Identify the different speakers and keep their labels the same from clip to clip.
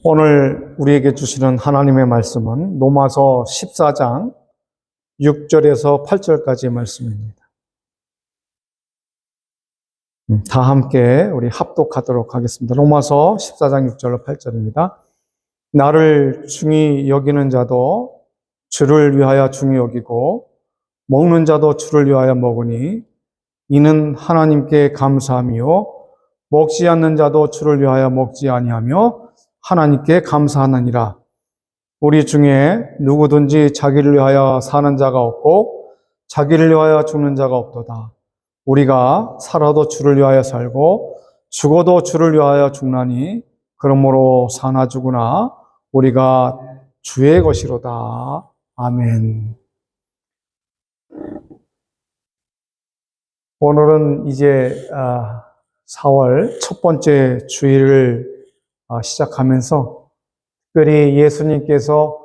Speaker 1: 오늘 우리에게 주시는 하나님의 말씀은 로마서 14장 6절에서 8절까지의 말씀입니다. 다 함께 우리 합독하도록 하겠습니다. 로마서 14장 6절로 8절입니다. 나를 중히 여기는 자도 주를 위하여 중히 여기고 먹는 자도 주를 위하여 먹으니 이는 하나님께 감사함이요 먹지 않는 자도 주를 위하여 먹지 아니하며 하나님께 감사하느니라. 우리 중에 누구든지 자기를 위하여 사는 자가 없고 자기를 위하여 죽는 자가 없도다. 우리가 살아도 주를 위하여 살고 죽어도 주를 위하여 죽나니 그러므로 사나 죽으나 우리가 주의 것이로다. 아멘. 오늘은 이제 4월 첫 번째 주일을 시작하면서 특별히 예수님께서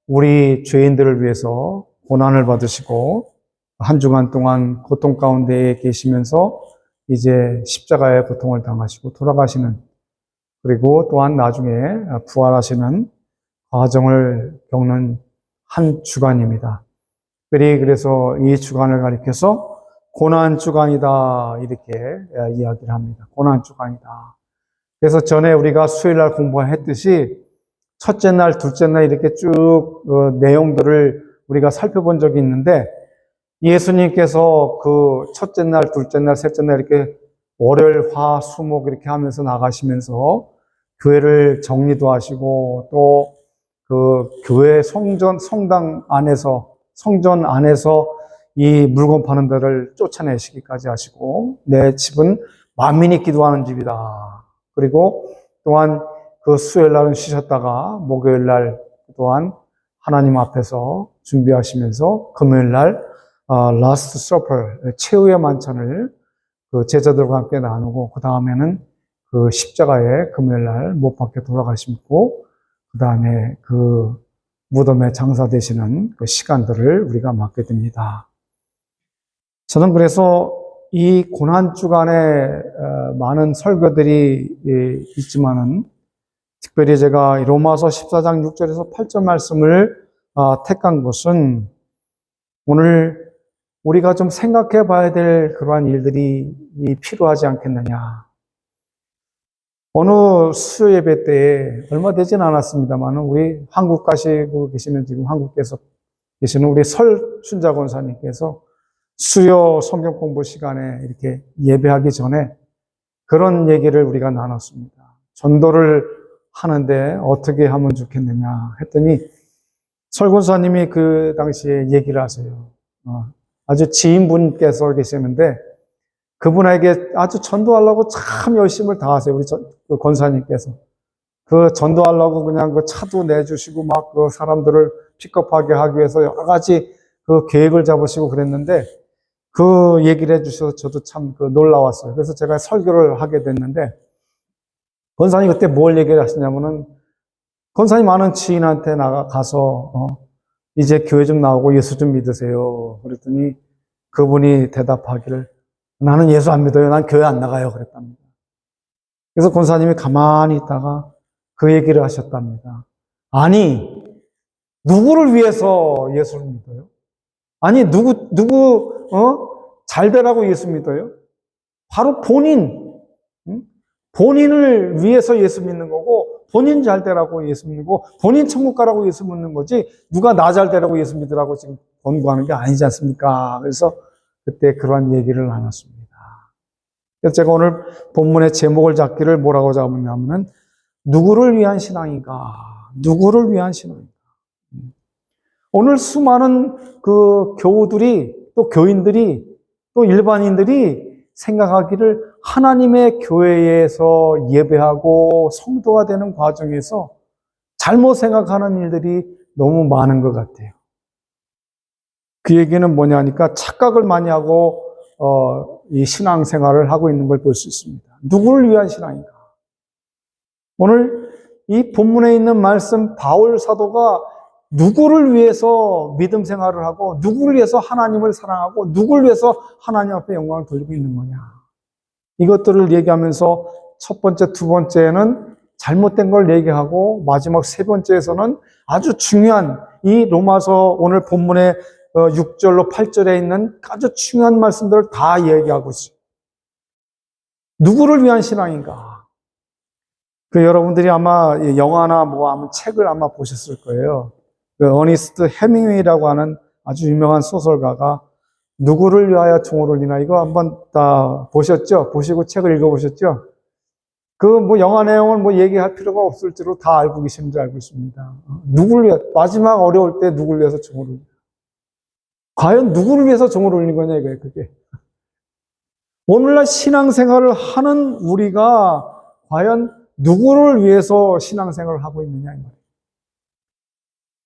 Speaker 1: 우리 죄인들을 위해서 고난을 받으시고 한 주간 동안 고통 가운데에 계시면서 이제 십자가의 고통을 당하시고 돌아가시는, 그리고 또한 나중에 부활하시는 과정을 겪는 한 주간입니다. 특별히 그래서 이 주간을 가리켜서 고난 주간이다 이렇게 이야기를 합니다. 고난 주간이다. 그래서 전에 우리가 수요일날 공부했듯이 첫째 날, 둘째 날 이렇게 쭉 내용들을 우리가 살펴본 적이 있는데, 예수님께서 그 첫째 날, 둘째 날, 셋째 날 이렇게 월요일, 화, 수, 목 이렇게 하면서 나가시면서 교회를 정리도 하시고 또 그 교회 성당 안에서, 성전 안에서 이 물건 파는 데를 쫓아내시기까지 하시고, 내 집은 만민이 기도하는 집이다. 그리고 또한 그 수요일 날은 쉬셨다가 목요일 날 또한 하나님 앞에서 준비하시면서 금요일 날 라스트 서퍼, 최후의 만찬을 그 제자들과 함께 나누고, 그 다음에는 그 십자가에 금요일 날 못 박혀 돌아가시고, 그 다음에 그 무덤에 장사되시는 그 시간들을 우리가 맞게 됩니다. 저는 그래서 이 고난주간에 많은 설교들이 있지만은 특별히 제가 로마서 14장 6절에서 8절 말씀을 택한 것은 오늘 우리가 좀 생각해 봐야 될 그러한 일들이 필요하지 않겠느냐. 어느 수요 예배 때에 얼마 되진 않았습니다만 우리 한국 가시고 계시는, 지금 한국에서 계시는 우리 설춘자 권사님께서 수요 성경 공부 시간에 이렇게 예배하기 전에 그런 얘기를 우리가 나눴습니다. 전도를 하는데 어떻게 하면 좋겠느냐 했더니 설 권사님이 그 당시에 얘기를 하세요. 아주 지인분께서 계시는데 그분에게 아주 전도하려고 참 열심을 다하세요. 우리 그 권사님께서. 그 전도하려고 그냥 그 차도 내주시고 막 그 사람들을 픽업하게 하기 위해서 여러 가지 그 계획을 잡으시고 그랬는데, 그 얘기를 해주셔서 저도 참 놀라웠어요. 그래서 제가 설교를 하게 됐는데, 권사님 그때 뭘 얘기를 하시냐면은, 권사님 아는 지인한테 가서 이제 교회 좀 나오고 예수 좀 믿으세요. 그랬더니 그분이 대답하기를, 나는 예수 안 믿어요. 난 교회 안 나가요. 그랬답니다. 그래서 권사님이 가만히 있다가 그 얘기를 하셨답니다. 아니, 누구를 위해서 예수를 믿어요? 아니, 잘 되라고 예수 믿어요? 바로 본인을 위해서 예수 믿는 거고, 본인 잘 되라고 예수 믿는 거고, 본인 천국 가라고 예수 믿는 거지, 누가 나 잘 되라고 예수 믿으라고 지금 권고하는 게 아니지 않습니까? 그래서 그때 그러한 얘기를 나눴습니다. 그래서 제가 오늘 본문의 제목을 잡기를 뭐라고 잡았냐면은, 누구를 위한 신앙인가? 누구를 위한 신앙인가? 오늘 수많은 그 교우들이, 또 교인들이, 또 일반인들이 생각하기를 하나님의 교회에서 예배하고 성도가 되는 과정에서 잘못 생각하는 일들이 너무 많은 것 같아요. 그 얘기는 뭐냐 하니까 착각을 많이 하고 이 신앙생활을 하고 있는 걸 볼 수 있습니다. 누구를 위한 신앙인가? 오늘 이 본문에 있는 말씀, 바울 사도가 누구를 위해서 믿음 생활을 하고, 누구를 위해서 하나님을 사랑하고, 누구를 위해서 하나님 앞에 영광을 돌리고 있는 거냐? 이것들을 얘기하면서 첫 번째, 두 번째는 잘못된 걸 얘기하고 마지막 세 번째에서는 아주 중요한 이 로마서 오늘 본문의 6절로 8절에 있는 아주 중요한 말씀들을 다 얘기하고 있어요. 누구를 위한 신앙인가? 여러분들이 아마 영화나 아마 책을 아마 보셨을 거예요. 어니스트 헤밍웨이라고 하는 아주 유명한 소설가가 누구를 위하여 종을 울리나 이거 한번 다 보셨죠? 보시고 책을 읽어보셨죠? 영화 내용을 얘기할 필요가 없을지로 다 알고 계시는 줄 알고 있습니다. 누구를 위해, 마지막 어려울 때 누구를 위해서 종을 울리나? 과연 누구를 위해서 종을 울린 거냐, 이거예요, 그게. 오늘날 신앙생활을 하는 우리가 과연 누구를 위해서 신앙생활을 하고 있느냐, 이 말이에요.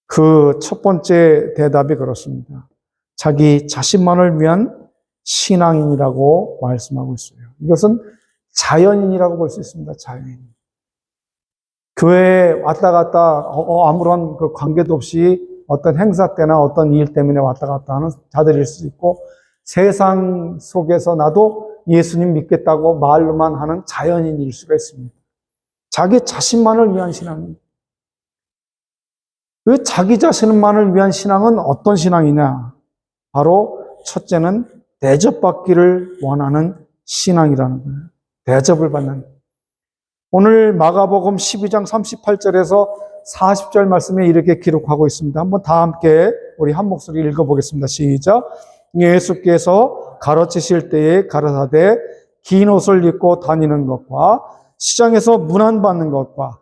Speaker 1: 그 첫 번째 대답이 그렇습니다. 자기 자신만을 위한 신앙인이라고 말씀하고 있어요. 이것은 자연인이라고 볼 수 있습니다. 자연인. 교회에 왔다 갔다 아무런 그 관계도 없이 어떤 행사 때나 어떤 일 때문에 왔다 갔다 하는 자들일 수 있고 세상 속에서 나도 예수님 믿겠다고 말로만 하는 자연인일 수가 있습니다. 자기 자신만을 위한 신앙입니다. 그 자기 자신만을 위한 신앙은 어떤 신앙이냐? 바로 첫째는 대접받기를 원하는 신앙이라는 거예요. 대접을 받는. 오늘 마가복음 12장 38절에서 40절 말씀에 이렇게 기록하고 있습니다. 한번 다 함께 우리 한 목소리 읽어보겠습니다. 시작. 예수께서 가르치실 때에 가르사대 긴 옷을 입고 다니는 것과 시장에서 문안받는 것과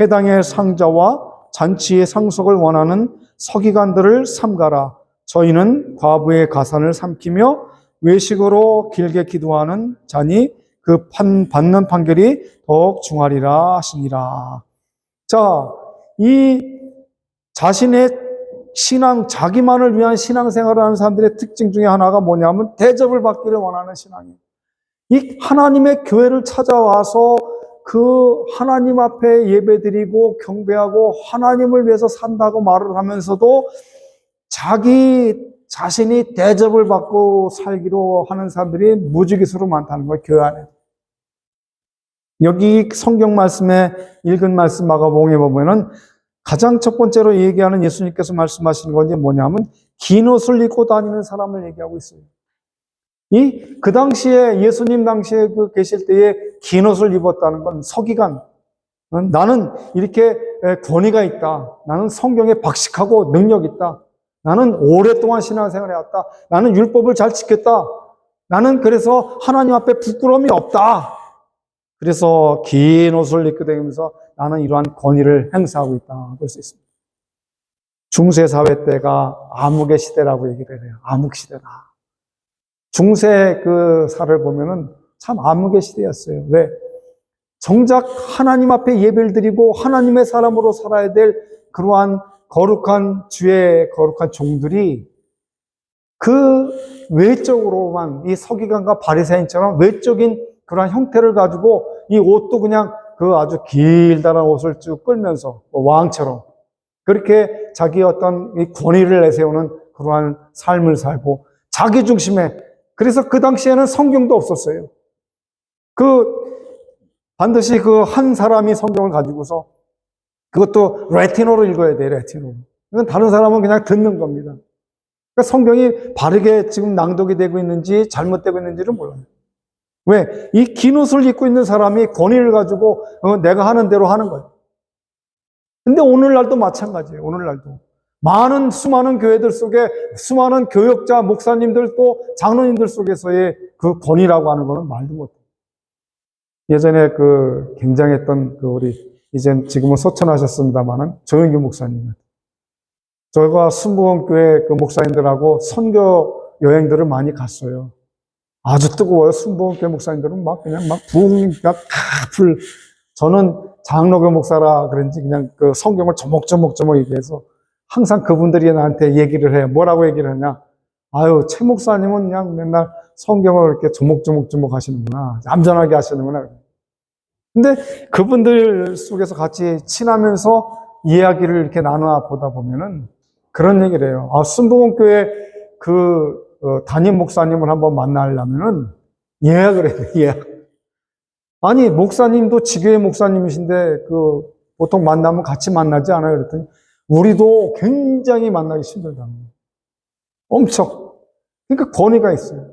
Speaker 1: 회당의 상자와 잔치의 상속을 원하는 서기관들을 삼가라. 저희는 과부의 가산을 삼키며 외식으로 길게 기도하는 자니 그 받는 판결이 더욱 중하리라 하시니라. 자, 이 자신의 신앙, 자기만을 위한 신앙생활을 하는 사람들의 특징 중에 하나가 뭐냐면 대접을 받기를 원하는 신앙이에요. 이 하나님의 교회를 찾아와서 그 하나님 앞에 예배드리고 경배하고 하나님을 위해서 산다고 말을 하면서도 자기 자신이 대접을 받고 살기로 하는 사람들이 무지개수로 많다는 거예요, 교회 안에. 여기 성경 말씀에 읽은 말씀 마가복음에 보면은 가장 첫 번째로 얘기하는 예수님께서 말씀하시는 건지 뭐냐면 긴 옷을 입고 다니는 사람을 얘기하고 있어요. 그 당시에 예수님 당시에 계실 때에 긴 옷을 입었다는 건 서기관. 나는 이렇게 권위가 있다. 나는 성경에 박식하고 능력 있다. 나는 오랫동안 신앙생활을 해왔다. 나는 율법을 잘 지켰다. 나는 그래서 하나님 앞에 부끄러움이 없다. 그래서 긴 옷을 입게 되면서 나는 이러한 권위를 행사하고 있다. 볼 수 있습니다. 중세사회 때가 암흑의 시대라고 얘기를 해요. 암흑 시대다. 중세 그 사를 보면은 참 암흑의 시대였어요. 왜? 정작 하나님 앞에 예배를 드리고 하나님의 사람으로 살아야 될 그러한 거룩한 주의 거룩한 종들이 그 외적으로만 이 서기관과 바리새인처럼 외적인 그러한 형태를 가지고 이 옷도 그냥 그 아주 길다란 옷을 쭉 끌면서 왕처럼 그렇게 자기 어떤 이 권위를 내세우는 그러한 삶을 살고 자기 중심에 그래서 그 당시에는 성경도 없었어요. 반드시 그 한 사람이 성경을 가지고서 그것도 라틴어로 읽어야 돼요, 라틴어로. 다른 사람은 그냥 듣는 겁니다. 그러니까 성경이 바르게 지금 낭독이 되고 있는지 잘못되고 있는지를 몰라요. 왜? 이 긴 옷을 입고 있는 사람이 권위를 가지고 내가 하는 대로 하는 거예요. 근데 오늘날도 마찬가지예요, 오늘날도. 수많은 교회들 속에 수많은 교역자, 목사님들 또 장로님들 속에서의 그 권위라고 하는 거는 말도 못해요. 예전에 굉장했던 지금은 소천하셨습니다만은 조영규 목사님. 저희가 순복음교회 그 목사님들하고 선교 여행들을 많이 갔어요. 아주 뜨거워요. 순복음교회 목사님들은 그냥 부흥, 저는 장로교 목사라 그런지 그냥 그 성경을 조목조목 얘기해서 항상 그분들이 나한테 얘기를 해요. 뭐라고 얘기를 하냐. 아유, 최 목사님은 그냥 맨날 성경을 이렇게 조목조목 하시는구나. 얌전하게 하시는구나. 근데 그분들 속에서 같이 친하면서 이야기를 이렇게 나누어 보다 보면은 그런 얘기를 해요. 순복음교회 담임 목사님을 한번 만나려면은 예약을 해야 돼요, 예약. 아니, 목사님도 지교회 목사님이신데, 보통 만나면 같이 만나지 않아요? 그랬더니, 우리도 굉장히 만나기 힘들다는 거예요. 엄청. 그러니까 권위가 있어요.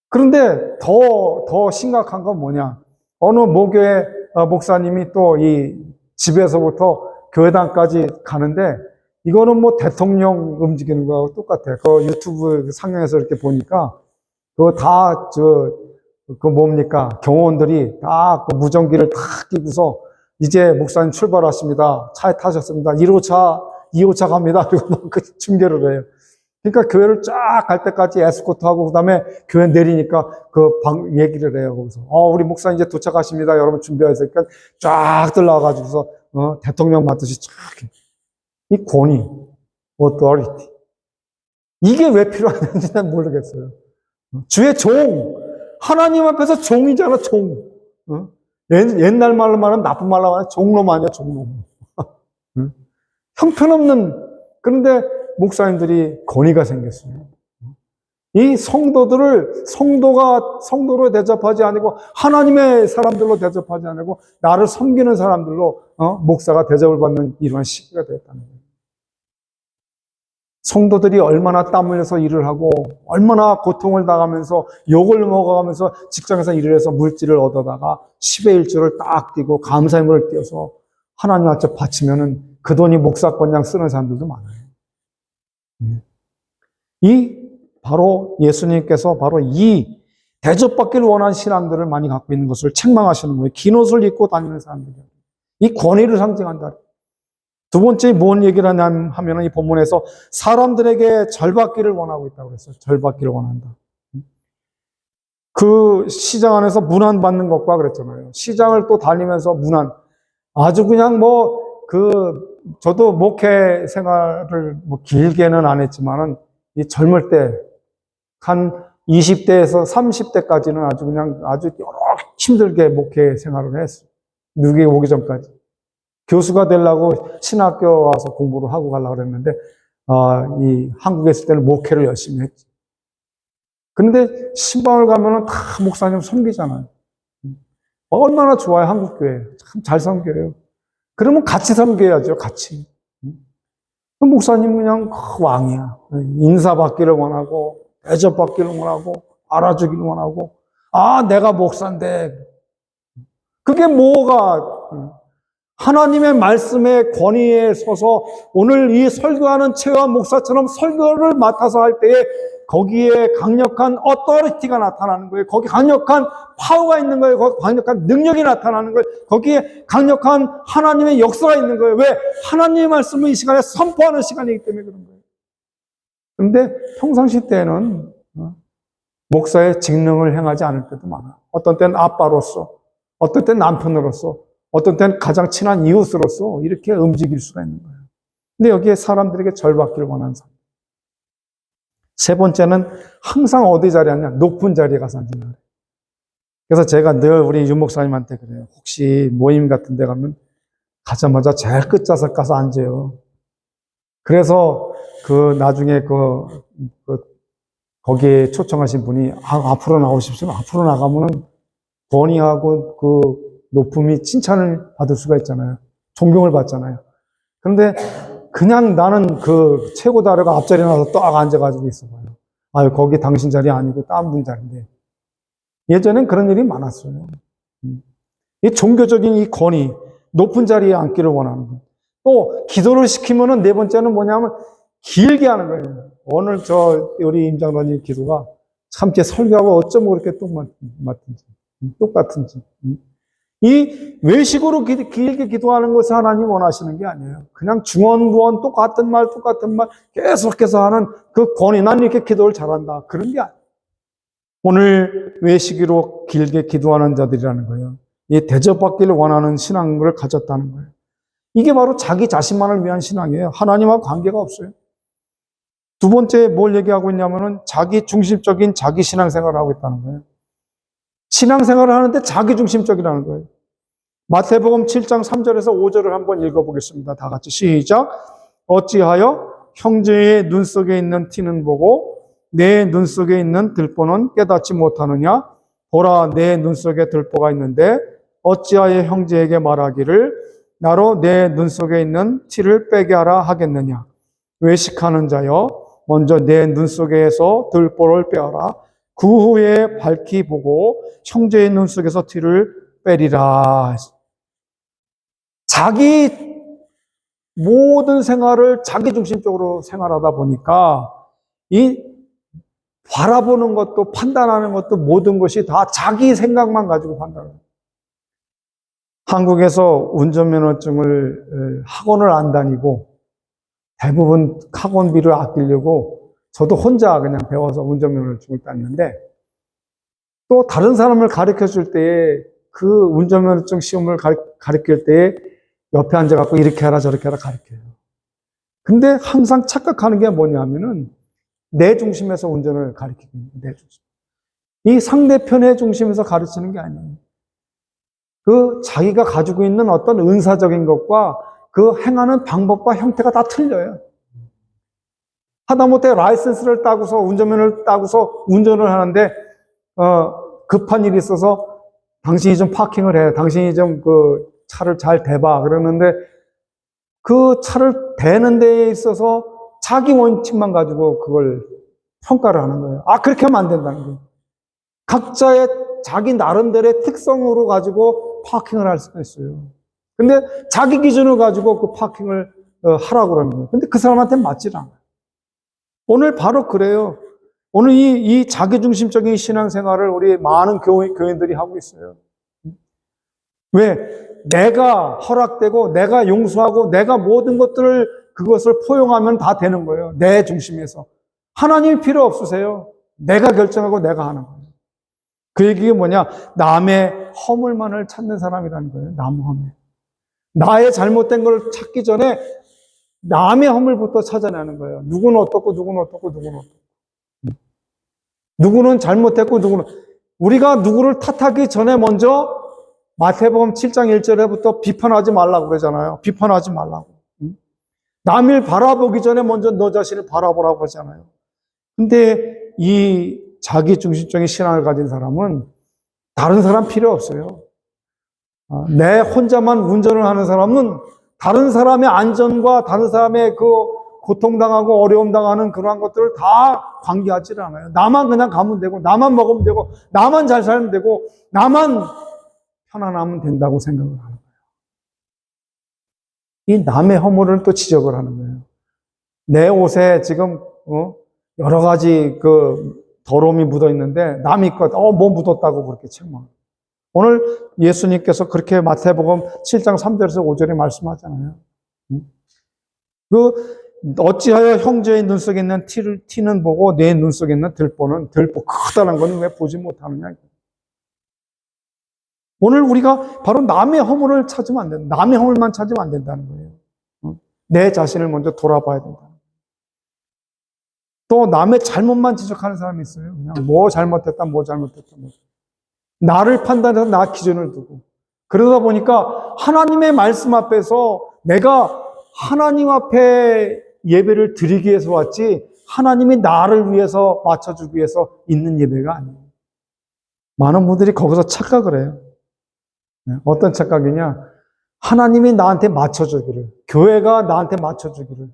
Speaker 1: 그런데 더 심각한 건 뭐냐? 어느 모교회 목사님이 또 이 집에서부터 교회당까지 가는데, 이거는 뭐 대통령 움직이는 거하고 똑같아요. 그 유튜브 상영에서 이렇게 보니까, 그거 다, 뭡니까? 경호원들이 다 그 무전기를 다 끼고서, 이제 목사님 출발하십니다. 차에 타셨습니다. 1호차, 2호차 갑니다. 그리고 막 그 중계를 해요. 그러니까 교회를 쫙 갈 때까지 에스코트하고, 그 다음에 교회 내리니까 얘기를 해요. 거기서. 우리 목사님 이제 도착하십니다. 여러분 준비하세요. 그러니까 쫙 들어와가지고서, 대통령 맞듯이 쫙. 이 권위, authority. 이게 왜 필요한지 난 모르겠어요. 주의 종. 하나님 앞에서 종이잖아, 종. 옛날 말로 말하면 나쁜 말로 말하면 종놈 아니야, 종놈. 형편없는, 그런데 목사님들이 권위가 생겼어요. 이 성도로 대접하지 않고 하나님의 사람들로 대접하지 않고 나를 섬기는 사람들로 목사가 대접을 받는 이런 시기가 됐다는 거예요. 성도들이 얼마나 땀 흘려서 일을 하고 얼마나 고통을 당하면서 욕을 먹어가면서 직장에서 일을 해서 물질을 얻어다가 10의 1조를 딱 띄고 감사의 물을 띄어서 하나님 앞에 바치면은 그 돈이 목사권장 쓰는 사람들도 많아요. 바로 예수님께서 바로 이 대접받기를 원하는 신앙들을 많이 갖고 있는 것을 책망하시는 거예요. 긴 옷을 입고 다니는 사람들이요. 이 권위를 상징한다. 두 번째 뭔 얘기를 하냐면 이 본문에서 사람들에게 절받기를 원하고 있다고 그랬어요. 절받기를 원한다. 그 시장 안에서 문안 받는 것과 그랬잖아요. 시장을 또 다니면서 문안. 아주 그냥 저도 목회 생활을 길게는 안 했지만은 이 젊을 때 한 20대에서 30대까지는 아주 여러 힘들게 목회 생활을 했어요. 미국에 오기 전까지. 교수가 되려고 신학교 와서 공부를 하고 가려고 그랬는데, 이 한국에 있을 때는 목회를 열심히 했지. 그런데 신방을 가면은 다 목사님 섬기잖아요. 얼마나 좋아요, 한국교회. 참 잘 섬겨요. 그러면 같이 섬겨야죠, 같이. 그 목사님 그냥 왕이야. 인사받기를 원하고, 대접받기를 원하고, 알아주기를 원하고, 내가 목사인데. 그게 뭐가, 하나님의 말씀의 권위에 서서 오늘 이 설교하는 최화 목사처럼 설교를 맡아서 할 때에 거기에 강력한 어토리티가 나타나는 거예요. 거기 강력한 파워가 있는 거예요. 거기 강력한 능력이 나타나는 거예요. 거기에 강력한 하나님의 역사가 있는 거예요. 왜? 하나님의 말씀을 이 시간에 선포하는 시간이기 때문에 그런 거예요. 그런데 평상시 때는 목사의 직능을 행하지 않을 때도 많아. 어떤 때는 아빠로서, 어떤 때는 남편으로서, 어떤 때는 가장 친한 이웃으로서 이렇게 움직일 수가 있는 거예요. 근데 여기에 사람들에게 절받기를 원하는 사람. 세 번째는 항상 어디 자리에 앉냐? 높은 자리에 가서 앉는다. 그래서 제가 늘 우리 윤 목사님한테 그래요. 혹시 모임 같은 데 가면 가자마자 제일 끝자석 가서 앉아요. 그래서 나중에 거기에 초청하신 분이 앞으로 나오십시오. 앞으로 나가면은 권위하고 높음이 칭찬을 받을 수가 있잖아요. 존경을 받잖아요. 그런데 그냥 나는 최고 다리가 앞자리에 나와서 딱 앉아가지고 있어봐요. 거기 당신 자리 아니고 다른 분 자리인데. 예전엔 그런 일이 많았어요. 이 종교적인 이 권위, 높은 자리에 앉기를 원하는 거예요. 또 기도를 시키면은 네 번째는 뭐냐면 길게 하는 거예요. 오늘 우리 임장로님 기도가 참 이렇게 설교하고 어쩜 그렇게 똑같은지. 이 외식으로 길게 기도하는 것을 하나님 원하시는 게 아니에요. 그냥 중언부언 똑같은 말 계속해서 하는 그 권위, 난 이렇게 기도를 잘한다. 그런 게 아니에요. 오늘 외식으로 길게 기도하는 자들이라는 거예요. 이 대접받기를 원하는 신앙을 가졌다는 거예요. 이게 바로 자기 자신만을 위한 신앙이에요. 하나님하고 관계가 없어요. 두 번째 뭘 얘기하고 있냐면은 자기 중심적인 자기 신앙생활을 하고 있다는 거예요. 신앙생활을 하는데 자기 중심적이라는 거예요. 마태복음 7장 3절에서 5절을 한번 읽어보겠습니다. 다 같이 시작. 어찌하여 형제의 눈 속에 있는 티는 보고 내 눈 속에 있는 들보는 깨닫지 못하느냐? 보라, 내 눈 속에 들보가 있는데 어찌하여 형제에게 말하기를 나로 내 눈 속에 있는 티를 빼게 하라 하겠느냐. 외식하는 자여, 먼저 내 눈 속에서 들보를 빼어라. 그 후에 밝히 보고 형제의 눈 속에서 티를 빼리라. 자기 모든 생활을 자기중심적으로 생활하다 보니까 이 바라보는 것도 판단하는 것도 모든 것이 다 자기 생각만 가지고 판단해요. 한국에서 운전면허증을 학원을 안 다니고 대부분 학원비를 아끼려고 저도 혼자 그냥 배워서 운전면허증을 땄는데, 또 다른 사람을 가르쳐 줄 때에 그 운전면허증 시험을 가르칠 때에 옆에 앉아갖고 이렇게 하라 저렇게 하라 가르쳐요. 근데 항상 착각하는 게 뭐냐면은 내 중심에서 운전을 가르치는 내 중심. 이 상대편의 중심에서 가르치는 게 아니에요. 그 자기가 가지고 있는 어떤 은사적인 것과 그 행하는 방법과 형태가 다 틀려요. 하다못해 라이센스를 따고서 운전면허를 따고서 운전을 하는데 급한 일이 있어서 당신이 좀 파킹을 해. 당신이 좀 그 차를 잘 대봐. 그러는데 그 차를 대는 데에 있어서 자기 원칙만 가지고 그걸 평가를 하는 거예요. 아, 그렇게 하면 안 된다는 거예요. 각자의 자기 나름대로의 특성으로 가지고 파킹을 할 수가 있어요. 근데 자기 기준을 가지고 그 파킹을 하라고 그러는 거예요. 근데 그 사람한테는 맞질 않아요. 오늘 바로 그래요. 오늘 이 자기중심적인 신앙생활을 우리 많은 교인들이 하고 있어요. 왜? 내가 허락되고 내가 용서하고 내가 모든 것들을 그것을 포용하면 다 되는 거예요. 내 중심에서. 하나님 필요 없으세요. 내가 결정하고 내가 하는 거예요. 그 얘기가 뭐냐? 남의 허물만을 찾는 사람이라는 거예요. 남의 허물. 나의 잘못된 걸 찾기 전에 남의 허물부터 찾아내는 거예요. 누구는 어떻고 누구는 어떻고 누구는 어떻고. 누구는 잘못했고 누구는. 우리가 누구를 탓하기 전에 먼저 마태복음 7장 1절에부터 비판하지 말라고 그러잖아요. 비판하지 말라고. 남을 바라보기 전에 먼저 너 자신을 바라보라고 그러잖아요. 근데 이 자기중심적인 신앙을 가진 사람은 다른 사람 필요 없어요. 내 혼자만 운전을 하는 사람은 다른 사람의 안전과 다른 사람의 그 고통당하고 어려움당하는 그러한 것들을 다 관계하지 않아요. 나만 그냥 가면 되고, 나만 먹으면 되고, 나만 잘 살면 되고, 나만 편안하면 된다고 생각을 하는 거예요. 이 남의 허물을 또 지적을 하는 거예요. 내 옷에 지금 여러 가지 그 더러움이 묻어 있는데 남이 것 뭐 묻었다고 그렇게 책망. 오늘 예수님께서 그렇게 마태복음 7장 3절에서 5절에 말씀하잖아요. 그 어찌하여 형제의 눈 속에 있는 티는 보고 내 눈 속에 있는 들보 크다는 거는 왜 보지 못하느냐. 오늘 우리가 바로 남의 허물을 찾으면 안 된다. 남의 허물만 찾으면 안 된다는 거예요. 내 자신을 먼저 돌아봐야 된다. 또 남의 잘못만 지적하는 사람이 있어요. 그냥 뭐 잘못했다. 나를 판단해서 나 기준을 두고. 그러다 보니까 하나님의 말씀 앞에서 내가 하나님 앞에 예배를 드리기 위해서 왔지 하나님이 나를 위해서 맞춰주기 위해서 있는 예배가 아니에요. 많은 분들이 거기서 착각을 해요. 어떤 착각이냐? 하나님이 나한테 맞춰주기를, 교회가 나한테 맞춰주기를,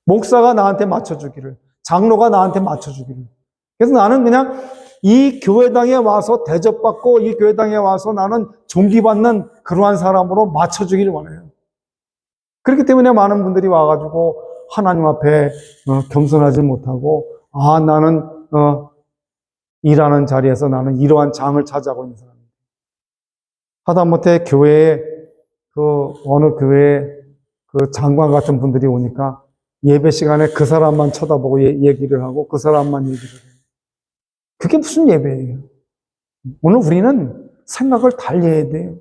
Speaker 1: 목사가 나한테 맞춰주기를, 장로가 나한테 맞춰주기를. 그래서 나는 그냥 이 교회당에 와서 대접받고 이 교회당에 와서 나는 존귀받는 그러한 사람으로 맞춰주기를 원해요. 그렇기 때문에 많은 분들이 와가지고 하나님 앞에 겸손하지 못하고 나는 일하는 자리에서 나는 이러한 장을 차지하고 있는 사람이에요. 하다못해 교회에 어느 교회에 그 장관 같은 분들이 오니까 예배 시간에 그 사람만 쳐다보고 얘기를 하고 그 사람만 얘기를 해요. 그게 무슨 예배예요? 오늘 우리는 생각을 달리 해야 돼요.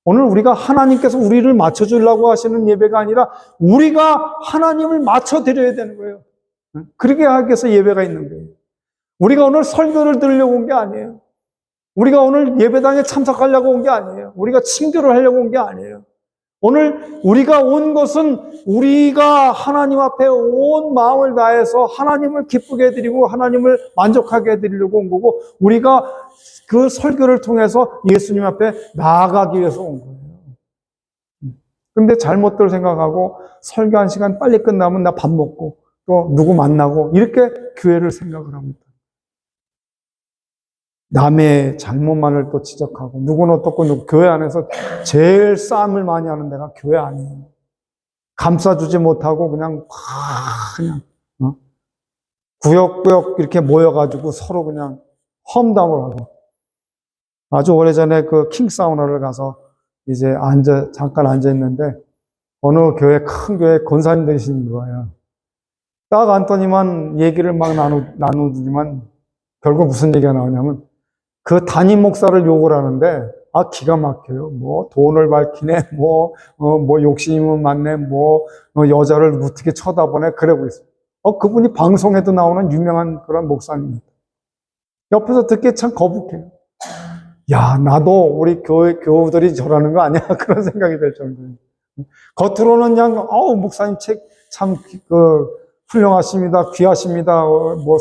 Speaker 1: 오늘 우리가 하나님께서 우리를 맞춰주려고 하시는 예배가 아니라 우리가 하나님을 맞춰드려야 되는 거예요. 그렇게 하기 위해서 예배가 있는 거예요. 우리가 오늘 설교를 들으려고 온 게 아니에요. 우리가 오늘 예배당에 참석하려고 온 게 아니에요. 우리가 친교를 하려고 온 게 아니에요. 오늘 우리가 온 것은 우리가 하나님 앞에 온 마음을 다해서 하나님을 기쁘게 해드리고 하나님을 만족하게 해드리려고 온 거고, 우리가 그 설교를 통해서 예수님 앞에 나아가기 위해서 온 거예요. 근데 잘못들 생각하고 설교 한 시간 빨리 끝나면 나 밥 먹고 또 누구 만나고 이렇게 교회를 생각을 합니다. 남의 잘못만을 또 지적하고, 누구는 어떻고, 교회 안에서 제일 싸움을 많이 하는 데가 교회 아니에요. 감싸주지 못하고 그냥 구역구역 이렇게 모여가지고 서로 그냥 험담을 하고. 아주 오래전에 그 킹사우나를 가서 이제 잠깐 앉아있는데, 어느 교회, 큰 교회 권사님 되시는 거예요. 딱 앉더니만 얘기를 막 나누더니만 결국 무슨 얘기가 나오냐면, 그 담임 목사를 욕을 하는데, 기가 막혀요. 뭐, 돈을 밝히네, 뭐 욕심은 많네, 여자를 어떻게 쳐다보네, 그러고 있어요. 그분이 방송에도 나오는 유명한 그런 목사님입니다. 옆에서 듣기 참 거북해요. 야, 나도 우리 교우들이 저러는 거 아니야? 그런 생각이 들 정도예요. 겉으로는 그냥, 목사님 책 참, 훌륭하십니다. 귀하십니다.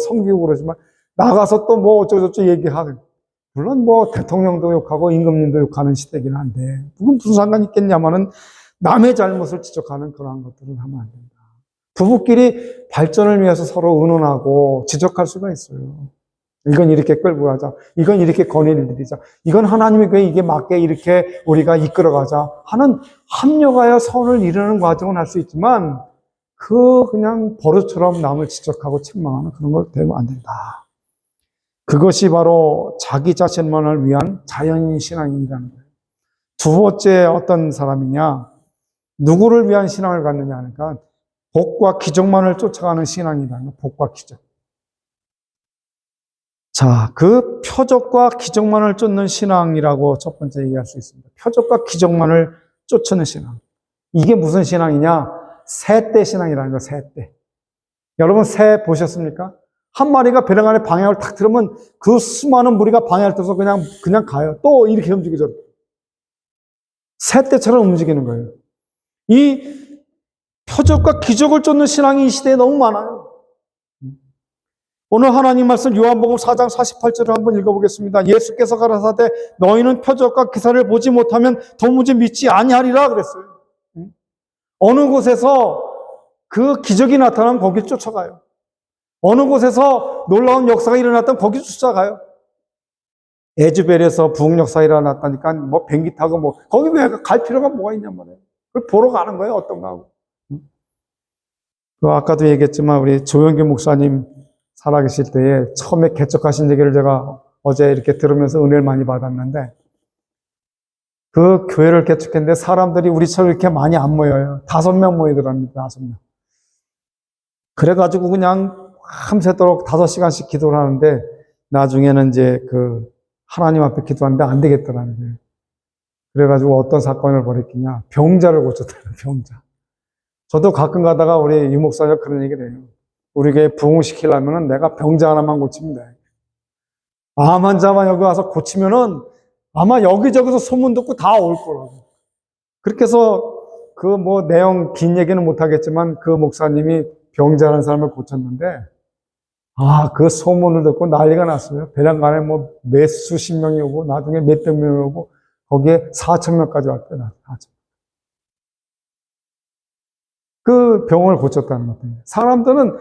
Speaker 1: 섬기고 그러지만, 나가서 또 어쩌고저쩌고 얘기하고. 물론 대통령도 욕하고 임금님도 욕하는 시대긴 한데, 무슨 상관이 있겠냐면은 남의 잘못을 지적하는 그러한 것들을 하면 안 된다. 부부끼리 발전을 위해서 서로 의논하고 지적할 수가 있어요. 이건 이렇게 끌고 가자. 이건 이렇게 건의를 드리자. 이건 하나님의 교회 이게 맞게 이렇게 우리가 이끌어가자 하는 합력하여 선을 이루는 과정은 할 수 있지만, 그냥 버릇처럼 남을 지적하고 책망하는 그런 걸 되면 안 된다. 그것이 바로 자기 자신만을 위한 자연인 신앙이라는 거예요. 두 번째 어떤 사람이냐? 누구를 위한 신앙을 갖느냐 하니까 복과 기적만을 쫓아가는 신앙이라는 거예요. 복과 기적. 자, 그 표적과 기적만을 쫓는 신앙이라고 첫 번째 얘기할 수 있습니다. 표적과 기적만을 쫓는 신앙. 이게 무슨 신앙이냐? 새떼 신앙이라는 거예요. 새떼. 여러분 새 보셨습니까? 한 마리가 배낭 안에 방향을 탁 틀으면 그 수많은 무리가 방향을 틀어서 그냥 가요. 또 이렇게 움직이죠. 새떼처럼 움직이는 거예요. 이 표적과 기적을 쫓는 신앙이 이 시대에 너무 많아요. 오늘 하나님 말씀 요한복음 4장 48절을 한번 읽어보겠습니다. 예수께서 가라사대 너희는 표적과 기사를 보지 못하면 도무지 믿지 아니하리라 그랬어요. 어느 곳에서 그 기적이 나타나면 거기 쫓아가요. 어느 곳에서 놀라운 역사가 일어났다면 거기 쫓아가요. 에즈벨에서 부흥 역사가 일어났다니까 비행기 타고 거기 왜 갈 필요가 뭐가 있냔 말이에요. 그걸 보러 가는 거예요. 어떤가 하고. 아까도 얘기했지만 우리 조영규 목사님 살아계실 때에 처음에 개척하신 얘기를 제가 어제 이렇게 들으면서 은혜를 많이 받았는데, 그 교회를 개척했는데 사람들이 우리처럼 이렇게 많이 안 모여요. 5명 모이더랍니다. 5명. 그래가지고 그냥 밤새도록 5시간씩 기도를 하는데, 나중에는 이제 하나님 앞에 기도하는데 안 되겠더라는 거예요. 그래가지고 어떤 사건을 벌였겠냐. 병자를 고쳤다는 병자. 저도 가끔 가다가 우리 유 목사님 그런 얘기를 해요. 우리 교회 부흥시키려면은 내가 병자 하나만 고치면 돼. 암 환자만 여기 와서 고치면은 아마 여기저기서 소문 듣고 다 올 거라고. 그렇게 해서 내용 긴 얘기는 못 하겠지만 그 목사님이 병자라는 사람을 고쳤는데, 그 소문을 듣고 난리가 났어요. 배낭간에 몇 수십 명이 오고 나중에 몇백 명이 오고 거기에 4천 명까지 왔대요. 4천. 그 병을 고쳤다는 것입니다. 사람들은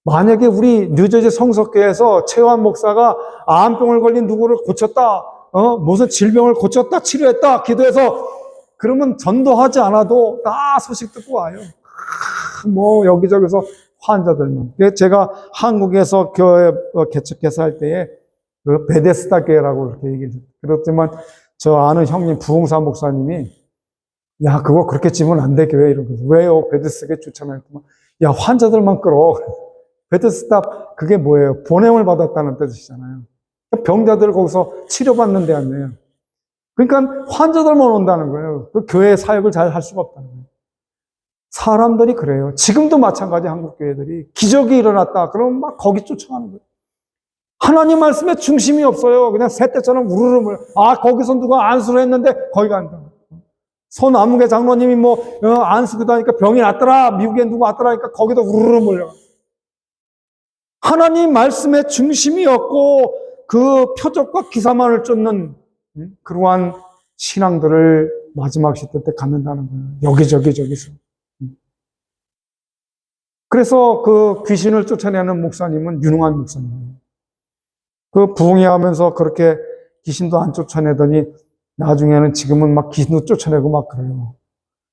Speaker 1: 만약에 우리 뉴저지 성석교회에서 최환 목사가 암병을 걸린 누구를 고쳤다, 무슨 질병을 고쳤다, 치료했다, 기도해서 그러면 전도하지 않아도 다 소식 듣고 와요. 여기저기서 환자들만. 제가 한국에서 교회 개척해서 할 때에 베데스다 교회라고 그렇게 얘기했어요. 그렇지만 저 아는 형님 부흥사 목사님이 야, 그거 그렇게 지면 안 돼, 교회 이러면서. 왜요? 베데스다에 좋잖아요. 야, 환자들만 끌어. 베데스다 그게 뭐예요? 보냄을 받았다는 뜻이잖아요. 병자들 거기서 치료받는 데 아니에요. 그러니까 환자들만 온다는 거예요. 그 교회 사역을 잘 할 수가 없다는 거예요. 사람들이 그래요. 지금도 마찬가지 한국 교회들이 기적이 일어났다. 그러면 막 거기 쫓아가는 거예요. 하나님 말씀에 중심이 없어요. 그냥 새떼처럼 우르르 거기서 누가 안수를 했는데 거기 간다. 소나무계 장로님이 안 쓰기도 하니까 병이 났더라. 미국에 누구 왔더라 하니까 거기도 우르르 몰려. 하나님 말씀의 중심이었고 그 표적과 기사만을 쫓는 그러한 신앙들을 마지막 시대 때 갖는다는 거예요. 여기저기서. 그래서 그 귀신을 쫓아내는 목사님은 유능한 목사님이에요. 그 부흥회하면서 그렇게 귀신도 안 쫓아내더니 나중에는 지금은 막 귀신도 쫓아내고 막 그래요.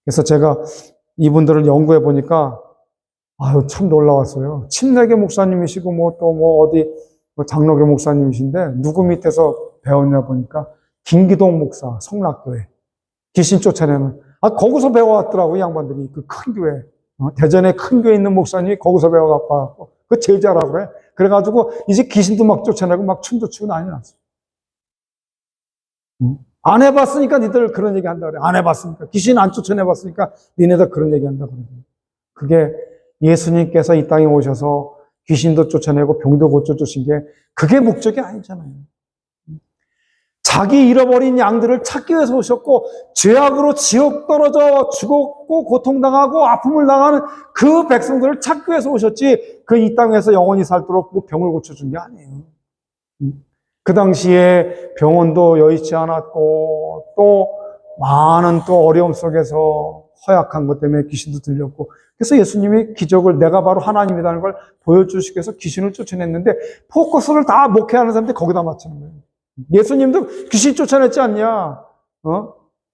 Speaker 1: 그래서 제가 이분들을 연구해 보니까 아유 참 놀라웠어요. 침례교 목사님이시고 어디 장로교 목사님이신데 누구 밑에서 배웠냐 보니까 김기동 목사 성락교회 귀신 쫓아내는 거기서 배워왔더라고 이 양반들이 그 큰 교회 대전에 큰 교회 있는 목사님이 거기서 배워갖고 그 제자라고 그래. 그래가지고 이제 귀신도 막 쫓아내고 막 춤도 추고 난리 났어. 안 해봤으니까 니들 그런 얘기 한다 그래. 안 해봤으니까 귀신 안 쫓아내봤으니까 니네들 그런 얘기 한다 그래. 그게 예수님께서 이 땅에 오셔서 귀신도 쫓아내고 병도 고쳐주신 게 그게 목적이 아니잖아요. 자기 잃어버린 양들을 찾기 위해서 오셨고 죄악으로 지옥 떨어져 죽었고 고통당하고 아픔을 당하는 그 백성들을 찾기 위해서 오셨지 그 이 땅에서 영원히 살도록 병을 고쳐준 게 아니에요. 그 당시에 병원도 여의치 않았고 또 많은 또 어려움 속에서 허약한 것 때문에 귀신도 들렸고 그래서 예수님이 기적을 내가 바로 하나님이라는 걸 보여주시기 위해서 귀신을 쫓아냈는데 포커스를 다 목회하는 사람들이 거기다 맞추는 거예요. 예수님도 귀신 쫓아냈지 않냐?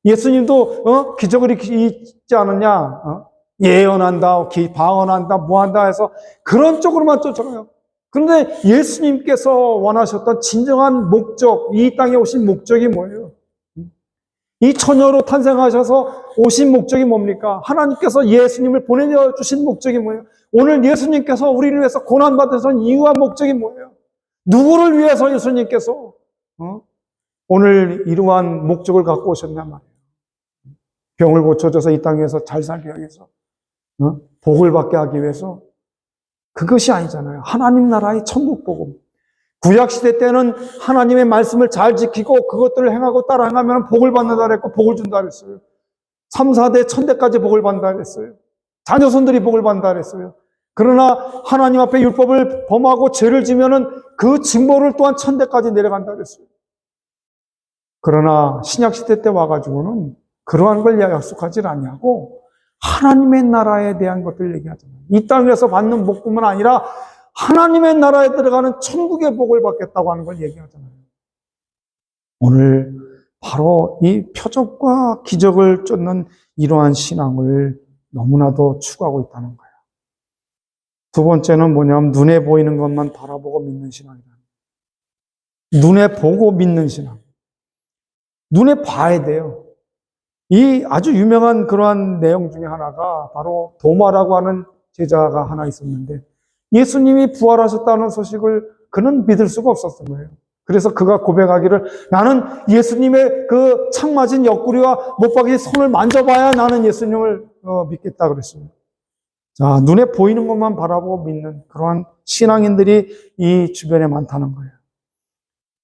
Speaker 1: 예수님도 기적을 있지 않았냐? 예언한다, 방언한다, 뭐한다 해서 그런 쪽으로만 쫓아가요. 그런데 예수님께서 원하셨던 진정한 목적, 이 땅에 오신 목적이 뭐예요? 이 처녀로 탄생하셔서 오신 목적이 뭡니까? 하나님께서 예수님을 보내주신 목적이 뭐예요? 오늘 예수님께서 우리를 위해서 고난받으셔서 이유와 목적이 뭐예요? 누구를 위해서 예수님께서 오늘 이러한 목적을 갖고 오셨냐 말이에요. 병을 고쳐줘서 이 땅에서 잘 살게 하기 위해서, 복을 받게 하기 위해서 그것이 아니잖아요. 하나님 나라의 천국 복음. 구약시대 때는 하나님의 말씀을 잘 지키고 그것들을 행하고 따라 행하면 복을 받는다 그랬고 복을 준다 그랬어요. 3, 4대, 1000대까지 복을 받는다 그랬어요. 자녀손들이 복을 받는다 그랬어요. 그러나 하나님 앞에 율법을 범하고 죄를 지면은 그 징벌을 또한 1000대까지 내려간다 그랬어요. 그러나 신약시대 때 와가지고는 그러한 걸 약속하지 않냐고 하나님의 나라에 대한 것들을 얘기하잖아요. 이 땅에서 받는 복뿐만 아니라 하나님의 나라에 들어가는 천국의 복을 받겠다고 하는 걸 얘기하잖아요. 오늘 바로 이 표적과 기적을 쫓는 이러한 신앙을 너무나도 추구하고 있다는 거예요. 두 번째는 뭐냐면 눈에 보이는 것만 바라보고 믿는 신앙이다. 눈에 보고 믿는 신앙. 눈에 봐야 돼요. 이 아주 유명한 그러한 내용 중에 하나가 바로 도마라고 하는 제자가 하나 있었는데 예수님이 부활하셨다는 소식을 그는 믿을 수가 없었던 거예요. 그래서 그가 고백하기를 나는 예수님의 그 창 맞은 옆구리와 못박이 손을 만져봐야 나는 예수님을 믿겠다 그랬어요. 자, 눈에 보이는 것만 바라보고 믿는 그러한 신앙인들이 이 주변에 많다는 거예요.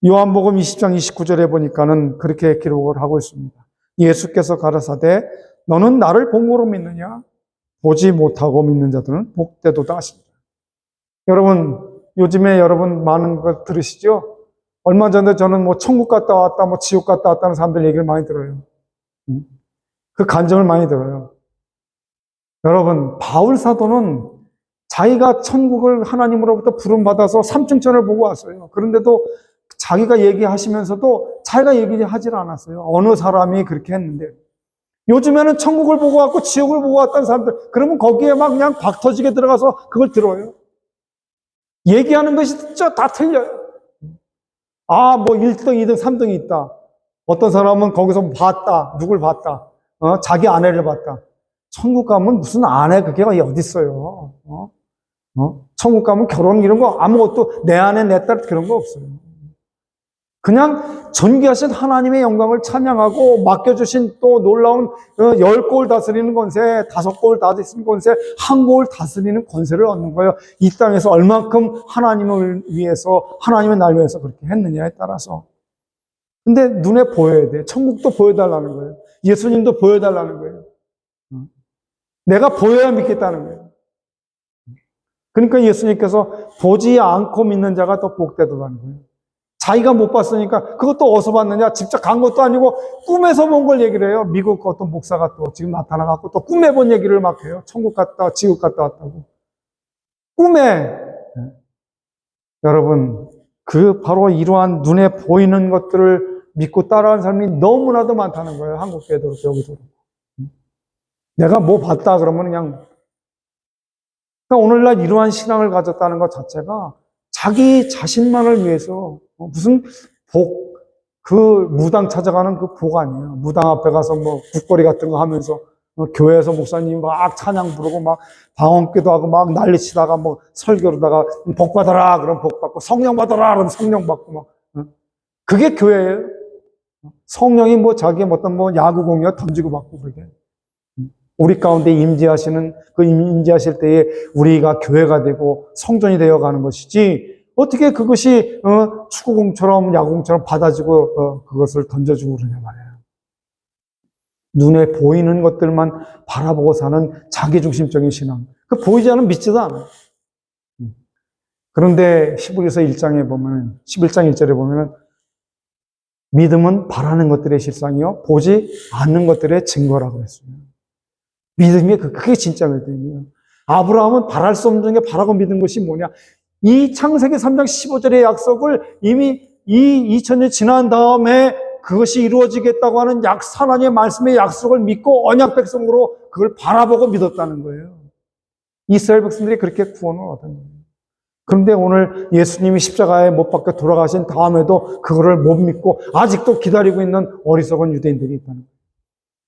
Speaker 1: 요한복음 20장 29절에 보니까는 그렇게 기록을 하고 있습니다. 예수께서 가라사대 너는 나를 본고로 믿느냐? 보지 못하고 믿는 자들은 복되도다 하십니다. 여러분 요즘에 여러분 많은 거 들으시죠? 얼마 전에 저는 천국 갔다 왔다 지옥 갔다 왔다는 사람들 얘기를 많이 들어요. 그 간증을 많이 들어요. 여러분 바울 사도는 자기가 천국을 하나님으로부터 부름받아서 삼층천을 보고 왔어요. 그런데도 자기가 얘기하시면서도 자기가 얘기하지 않았어요. 어느 사람이 그렇게 했는데 요즘에는 천국을 보고 왔고 지옥을 보고 왔다는 사람들 그러면 거기에 막 그냥 박 터지게 들어가서 그걸 들어요. 얘기하는 것이 진짜 다 틀려요. 1등, 2등, 3등이 있다. 어떤 사람은 거기서 봤다. 누굴 봤다. 자기 아내를 봤다. 천국 가면 무슨 아내 그게 어디 있어요. 천국 가면 결혼 이런 거 아무것도 내 아내 내 딸 그런 거 없어요. 그냥 존귀하신 하나님의 영광을 찬양하고 맡겨주신 또 놀라운 10골 다스리는 권세, 5골 다스리는 권세, 1골 다스리는 권세를 얻는 거예요. 이 땅에서 얼만큼 하나님을 위해서, 하나님의 날 위해서 그렇게 했느냐에 따라서. 근데 눈에 보여야 돼. 천국도 보여달라는 거예요. 예수님도 보여달라는 거예요. 내가 보여야 믿겠다는 거예요. 그러니까 예수님께서 보지 않고 믿는 자가 더 복되더라는 거예요. 자기가 못 봤으니까 그것도 어디서 봤느냐? 직접 간 것도 아니고 꿈에서 본 걸 얘기를 해요. 미국 어떤 목사가 또 지금 나타나갖고 또 꿈에 본 얘기를 막 해요. 천국 갔다 지옥 갔다 왔다고. 꿈에. 여러분, 그 바로 이러한 눈에 보이는 것들을 믿고 따라하는 사람이 너무나도 많다는 거예요. 한국 교회도 그렇고 여기도 그렇고. 내가 뭐 봤다 그러면 그냥 그러니까 오늘날 이러한 신앙을 가졌다는 것 자체가 자기 자신만을 위해서 무슨 복, 그 무당 찾아가는 그 복 아니에요. 무당 앞에 가서 뭐 국거리 같은 거 하면서 교회에서 목사님 막 찬양 부르고 막 방언기도 하고 막 난리치다가 뭐 설교로다가 복 받아라 그럼 복 받고 성령 받아라 그럼 성령 받고 막 그게 교회예요. 성령이 뭐 자기 어떤 뭐 야구 공이야 던지고 받고 그러게. 우리 가운데 임재하시는 그 임재하실 때에 우리가 교회가 되고 성전이 되어 가는 것이지 어떻게 그것이 축구공처럼 야구공처럼 받아주고 그것을 던져주고 그러냐 말이에요. 눈에 보이는 것들만 바라보고 사는 자기중심적인 신앙. 그 보이지 않으면 믿지도 않아요. 그런데 히브리서 1장에 보면 11장 1절에 보면 믿음은 바라는 것들의 실상이요 보지 않는 것들의 증거라고 했어요. 믿음이 그게 진짜 믿음이에요. 아브라함은 바랄 수 없는 게 바라고 믿은 것이 뭐냐? 이 창세기 3장 15절의 약속을 이미 이 2000년 지난 다음에 그것이 이루어지겠다고 하는 하나님의 말씀의 약속을 믿고 언약 백성으로 그걸 바라보고 믿었다는 거예요. 이스라엘 백성들이 그렇게 구원을 얻은 거예요. 그런데 오늘 예수님이 십자가에 못 박혀 돌아가신 다음에도 그거를 못 믿고 아직도 기다리고 있는 어리석은 유대인들이 있다는 거예요.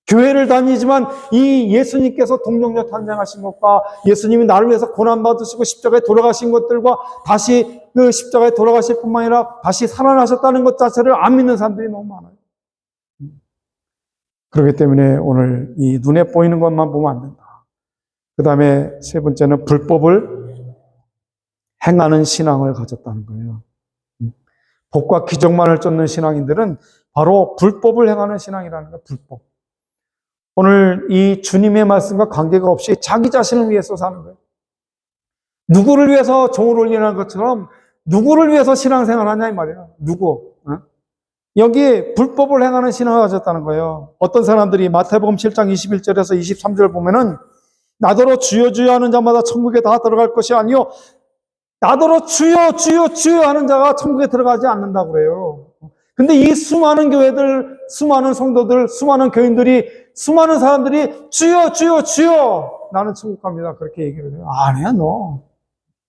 Speaker 1: 교회를 다니지만 이 예수님께서 동정녀 탄생하신 것과 예수님이 나를 위해서 고난받으시고 십자가에 돌아가신 것들과 다시 그 십자가에 돌아가실 뿐만 아니라 다시 살아나셨다는 것 자체를 안 믿는 사람들이 너무 많아요. 그렇기 때문에 오늘 이 눈에 보이는 것만 보면 안 된다. 그 다음에 세 번째는 불법을 행하는 신앙을 가졌다는 거예요. 복과 기적만을 쫓는 신앙인들은 바로 불법을 행하는 신앙이라는 거예요. 불법. 오늘 이 주님의 말씀과 관계가 없이 자기 자신을 위해서 사는 거예요. 누구를 위해서 종을 올리는 것처럼 누구를 위해서 신앙생활을 하냐 이 말이에요. 누구? 여기 불법을 행하는 신앙을 가졌다는 거예요. 어떤 사람들이 마태복음 7장 21절에서 23절 보면은 나더러 주여 주여 하는 자마다 천국에 다 들어갈 것이 아니요 나더러 주여 주여 주여 하는 자가 천국에 들어가지 않는다고 그래요. 근데 이 수많은 교회들, 수많은 성도들, 수많은 교인들이, 수많은 사람들이 주여 주여 주여 나는 천국 갑니다. 그렇게 얘기를 해요. 아니야 너.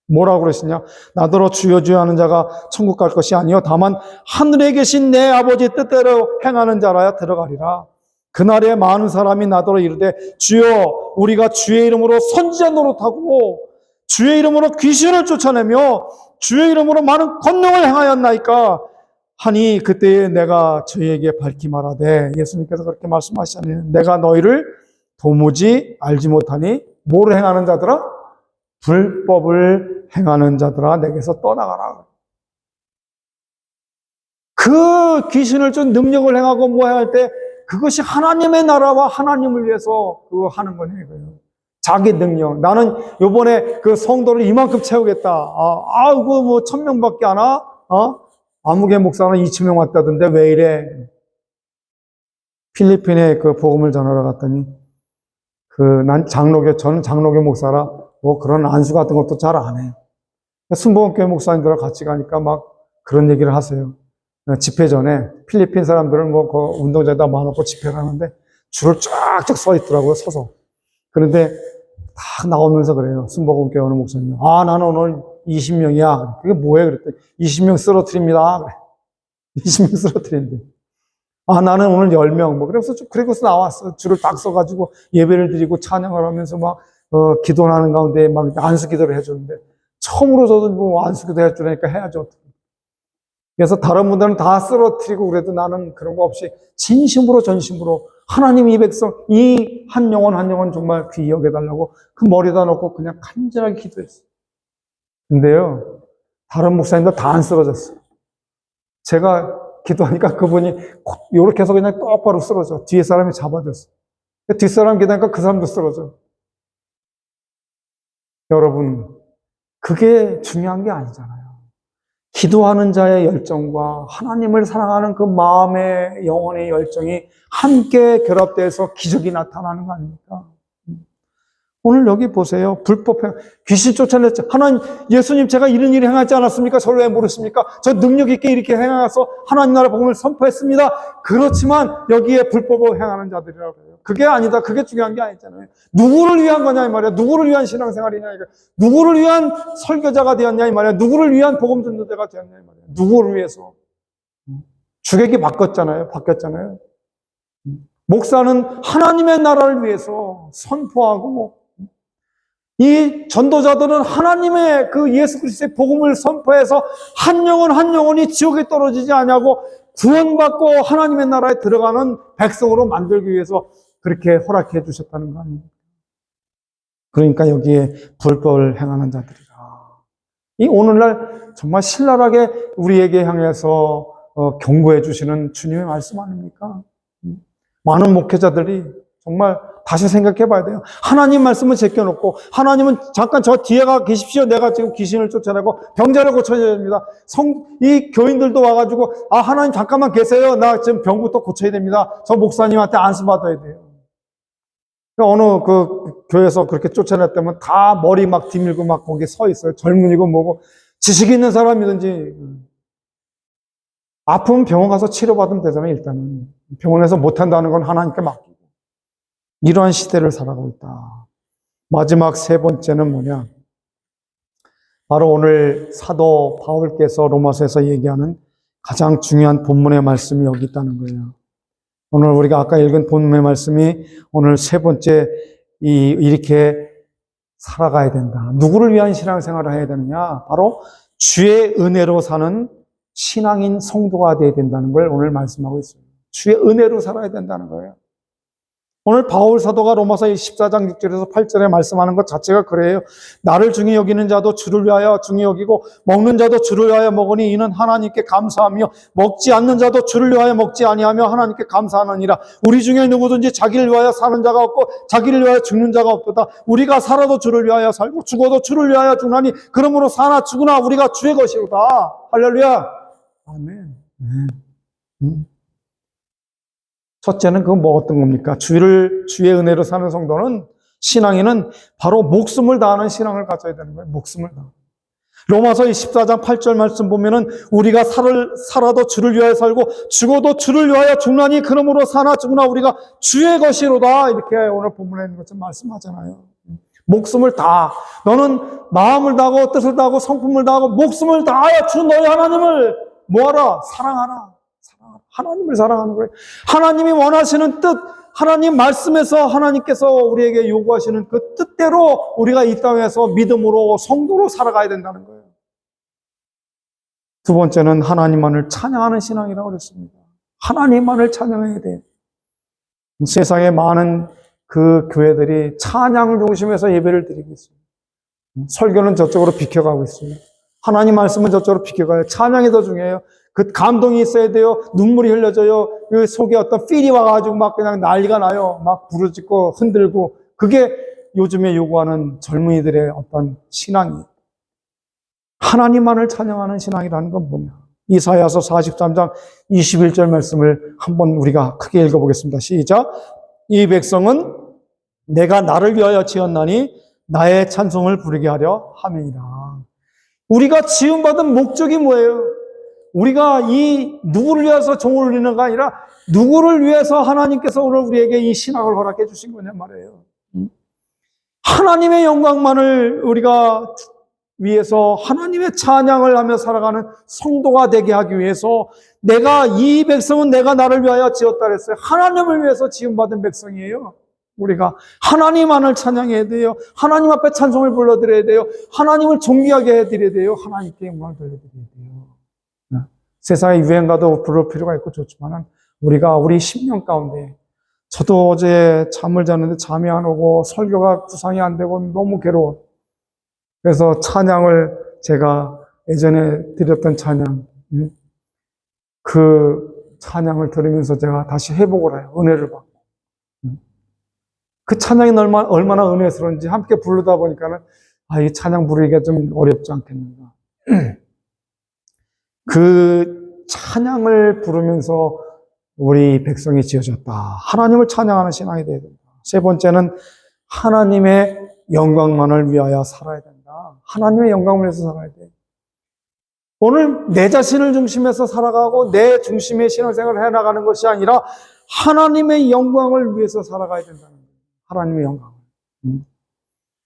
Speaker 1: 뭐라고 그러시냐? 나더러 주여 주여 하는 자가 천국 갈 것이 아니요 다만 하늘에 계신 내 아버지 뜻대로 행하는 자라야 들어가리라. 그날에 많은 사람이 나더러 이르되 주여 우리가 주의 이름으로 선지자 노릇하고 주의 이름으로 귀신을 쫓아내며 주의 이름으로 많은 권능을 행하였나이까 하니 그때에 내가 저희에게 밝히 말하되 예수님께서 그렇게 말씀하시잖아요. 내가 너희를 도무지 알지 못하니 뭐를 행하는 자들아? 불법을 행하는 자들아 내게서 떠나가라. 그 귀신을 쫓는 능력을 행하고 뭐 할 때 그것이 하나님의 나라와 하나님을 위해서 그거 하는 거네요. 자기 능력. 나는 요번에 그 성도를 이만큼 채우겠다. 그거 뭐 1000명밖에 안 와? 아무개 목사는 2000명 왔다던데 왜 이래? 필리핀에 그 복음을 전하러 갔더니 저는 장로교 목사라 뭐 그런 안수 같은 것도 잘 안 해요. 순복음교회 목사님들하고 같이 가니까 막 그런 얘기를 하세요. 집회 전에 필리핀 사람들은 뭐 그 운동장에다 모아놓고 집회를 하는데 줄을 쫙쫙 서 있더라고요, 서서. 그런데 딱 나오면서 그래요. 순복음교회 어느 목사님. 나는 오늘 20명이야. 그게 뭐예요? 그랬더니 20명 쓰러뜨립니다. 그래. 20명 쓰러뜨린대. 나는 오늘 10명. 뭐 그래서 나왔어. 줄을 딱 서가지고 예배를 드리고 찬양을 하면서 막 기도하는 가운데 막 안수 기도를 해주는데 처음으로 저도 뭐 안수 기도 해주려니까 해야죠. 그래서 다른 분들은 다 쓰러뜨리고 그래도 나는 그런 거 없이 진심으로 전심으로 하나님 이 백성 이 한 영혼 한 영혼 정말 귀히 여겨달라고 그 머리에다 놓고 그냥 간절하게 기도했어요. 근데요 다른 목사님들 다 안 쓰러졌어요. 제가 기도하니까 그분이 이렇게 해서 그냥 똑바로 쓰러져. 뒤에 사람이 잡아줬어. 뒷사람 기도하니까 그 사람도 쓰러져. 여러분, 그게 중요한 게 아니잖아요. 기도하는 자의 열정과 하나님을 사랑하는 그 마음의 영혼의 열정이 함께 결합돼서 기적이 나타나는 거 아닙니까? 오늘 여기 보세요. 귀신 쫓아냈죠. 하나님, 예수님 제가 이런 일을 행하지 않았습니까? 저를 왜 모르십니까? 저 능력 있게 이렇게 행하서 하나님 나라 복음을 선포했습니다. 그렇지만 여기에 불법을 행하는 자들이라고 해요. 그게 아니다. 그게 중요한 게 아니잖아요. 누구를 위한 거냐 이 말이야. 누구를 위한 신앙생활이냐 이거. 누구를 위한 설교자가 되었냐 이 말이야. 누구를 위한 복음 전도자가 되었냐 이 말이야. 누구를 위해서. 주객이 바뀌었잖아요. 목사는 하나님의 나라를 위해서 선포하고, 이 전도자들은 하나님의 그 예수 그리스도의 복음을 선포해서 한 영혼이 지옥에 떨어지지 않냐고 구원받고 하나님의 나라에 들어가는 백성으로 만들기 위해서 그렇게 허락해 주셨다는 거 아닙니까? 그러니까 여기에 불법을 행하는 자들이라. 이 오늘날 정말 신랄하게 우리에게 향해서 경고해 주시는 주님의 말씀 아닙니까? 많은 목회자들이 정말 다시 생각해 봐야 돼요. 하나님 말씀을 제껴놓고, 하나님은 잠깐 저 뒤에 가 계십시오. 내가 지금 귀신을 쫓아내고 병자를 고쳐야 됩니다. 이 교인들도 와가지고, 하나님 잠깐만 계세요. 나 지금 병부터 고쳐야 됩니다. 저 목사님한테 안수받아야 돼요. 어느 교회에서 그렇게 쫓아냈다면 다 머리 막 뒤밀고 막 거기 서 있어요. 젊은이고 뭐고. 지식 있는 사람이든지. 아프면 병원 가서 치료받으면 되잖아요, 일단은. 병원에서 못한다는 건 하나님께 맡기고. 이러한 시대를 살아가고 있다. 마지막 세 번째는 뭐냐? 바로 오늘 사도 바울께서 로마서에서 얘기하는 가장 중요한 본문의 말씀이 여기 있다는 거예요. 오늘 우리가 아까 읽은 본문의 말씀이 오늘 세 번째, 이렇게 살아가야 된다. 누구를 위한 신앙생활을 해야 되느냐? 바로 주의 은혜로 사는 신앙인 성도가 되어야 된다는 걸 오늘 말씀하고 있어요. 주의 은혜로 살아야 된다는 거예요. 오늘 바울 사도가 로마서 14장 6절에서 8절에 말씀하는 것 자체가 그래요. 나를 중히 여기는 자도 주를 위하여 중히 여기고 먹는 자도 주를 위하여 먹으니 이는 하나님께 감사하며 먹지 않는 자도 주를 위하여 먹지 아니하며 하나님께 감사하느니라. 우리 중에 누구든지 자기를 위하여 사는 자가 없고 자기를 위하여 죽는 자가 없도다. 우리가 살아도 주를 위하여 살고 죽어도 주를 위하여 죽나니 그러므로 사나 죽으나 우리가 주의 것이로다. 할렐루야. 아멘. 첫째는 그건 뭐 어떤 겁니까? 주의 은혜로 사는 성도는, 신앙인은 바로 목숨을 다하는 신앙을 가져야 되는 거예요. 목숨을 다하는. 로마서 14장 8절 말씀 보면은 우리가 살아도 주를 위하여 살고 죽어도 주를 위하여 죽나니 그러므로 사나 죽으나 우리가 주의 것이로다. 이렇게 오늘 본문에 있는 것처럼 말씀하잖아요. 목숨을 다. 너는 마음을 다하고 뜻을 다하고 성품을 다하고 목숨을 다하여 주 너희 하나님을 뭐하라? 사랑하라. 하나님을 사랑하는 거예요. 하나님이 원하시는 뜻, 하나님 말씀에서 하나님께서 우리에게 요구하시는 그 뜻대로 우리가 이 땅에서 믿음으로 성도로 살아가야 된다는 거예요. 두 번째는 하나님만을 찬양하는 신앙이라고 그랬습니다. 하나님만을 찬양해야 돼요. 세상에 많은 그 교회들이 찬양을 중심해서 예배를 드리고 있습니다. 설교는 저쪽으로 비켜가고 있습니다. 하나님 말씀은 저쪽으로 비켜가요. 찬양이 더 중요해요. 그 감동이 있어야 돼요. 눈물이 흘려져요. 그 속에 어떤 필이 와가지고 막 그냥 난리가 나요. 막 부르짖고 흔들고. 그게 요즘에 요구하는 젊은이들의 어떤 신앙이. 하나님만을 찬양하는 신앙이라는 건 뭐냐? 이사야서 43장 21절 말씀을 한번 우리가 크게 읽어보겠습니다. 시작. 이 백성은 내가 나를 위하여 지었나니 나의 찬송을 부르게 하려 함이니라. 우리가 지음받은 목적이 뭐예요? 우리가 누구를 위해서 종을 울리는가 아니라 누구를 위해서 하나님께서 오늘 우리에게 이 신앙을 허락해 주신 거냐 말이에요. 하나님의 영광만을 우리가 위해서 하나님의 찬양을 하며 살아가는 성도가 되게 하기 위해서 이 백성은 내가 나를 위하여 지었다 그랬어요. 하나님을 위해서 지음받은 백성이에요. 우리가 하나님만을 찬양해야 돼요. 하나님 앞에 찬송을 불러드려야 돼요. 하나님을 존귀하게 해드려야 돼요. 하나님께 영광을 돌려드려야 돼요. 세상의 유행가도 부를 필요가 있고 좋지만 우리가 우리 10년 가운데, 저도 어제 잠을 자는데 잠이 안 오고 설교가 구상이 안 되고 너무 괴로워. 그래서 찬양을 제가 예전에 드렸던 찬양, 그 찬양을 들으면서 제가 다시 회복을 해요. 은혜를 받고. 그 찬양이 얼마나 은혜스러운지 함께 부르다 보니까는, 이 찬양 부르기가 좀 어렵지 않겠는가. 그 찬양을 부르면서 우리 백성이 지어졌다. 하나님을 찬양하는 신앙이 되어야 된다. 세 번째는 하나님의 영광만을 위하여 살아야 된다. 하나님의 영광을 위해서 살아야 돼. 오늘 내 자신을 중심해서 살아가고 내 중심의 신앙생활을 해나가는 것이 아니라 하나님의 영광을 위해서 살아가야 된다는 거예요. 하나님의 영광.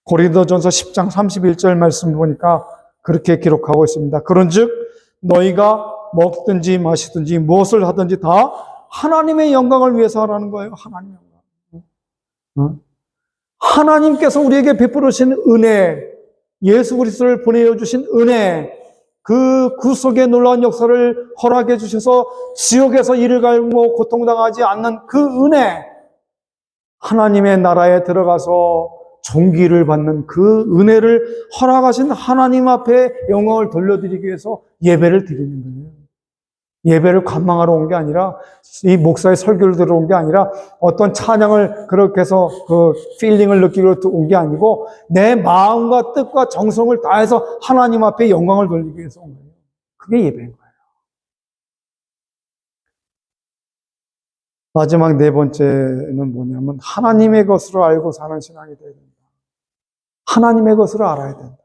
Speaker 1: 고린도전서 10장 31절 말씀 보니까 그렇게 기록하고 있습니다. 그런즉 너희가 먹든지 마시든지 무엇을 하든지 다 하나님의 영광을 위해서 하라는 거예요. 하나님의 영광. 하나님께서 우리에게 베풀으신 은혜, 예수 그리스도를 보내어 주신 은혜, 그 구속의 놀라운 역사를 허락해 주셔서 지옥에서 이를 갈고 고통당하지 않는 그 은혜, 하나님의 나라에 들어가서 종기를 받는 그 은혜를 허락하신 하나님 앞에 영광을 돌려드리기 위해서 예배를 드리는 거예요. 예배를 관망하러 온 게 아니라, 이 목사의 설교를 들어 온 게 아니라, 어떤 찬양을 그렇게 해서 그 필링을 느끼고 온 게 아니고, 내 마음과 뜻과 정성을 다해서 하나님 앞에 영광을 돌리기 위해서 온 거예요. 그게 예배인 거예요. 마지막 네 번째는 뭐냐면, 하나님의 것으로 알고 사는 신앙이 되어야 된다. 하나님의 것으로 알아야 된다.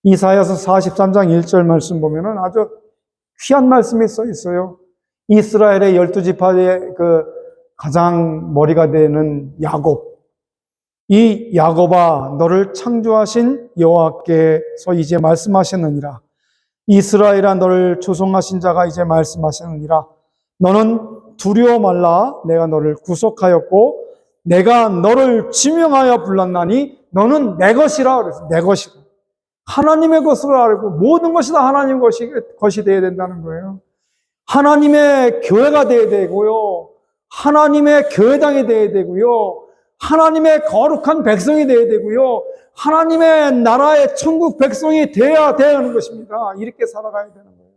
Speaker 1: 이사야서 43장 1절 말씀 보면은 아주 귀한 말씀이 써 있어요. 이스라엘의 12지파의 그 가장 머리가 되는 야곱. 이 야곱아, 너를 창조하신 여호와께서 이제 말씀하셨느니라. 이스라엘아, 너를 조성하신 자가 이제 말씀하셨느니라. 너는 두려워 말라. 내가 너를 구속하였고 내가 너를 지명하여 불렀나니 너는 내 것이라. 그래서 내 것이라. 하나님의 것으로 알고 모든 것이 다 하나님 것이 되어야 된다는 거예요. 하나님의 교회가 되어야 되고요. 하나님의 교회당이 되어야 되고요. 하나님의 거룩한 백성이 되어야 되고요. 하나님의 나라의 천국 백성이 되어야 되는 것입니다. 이렇게 살아가야 되는 거예요.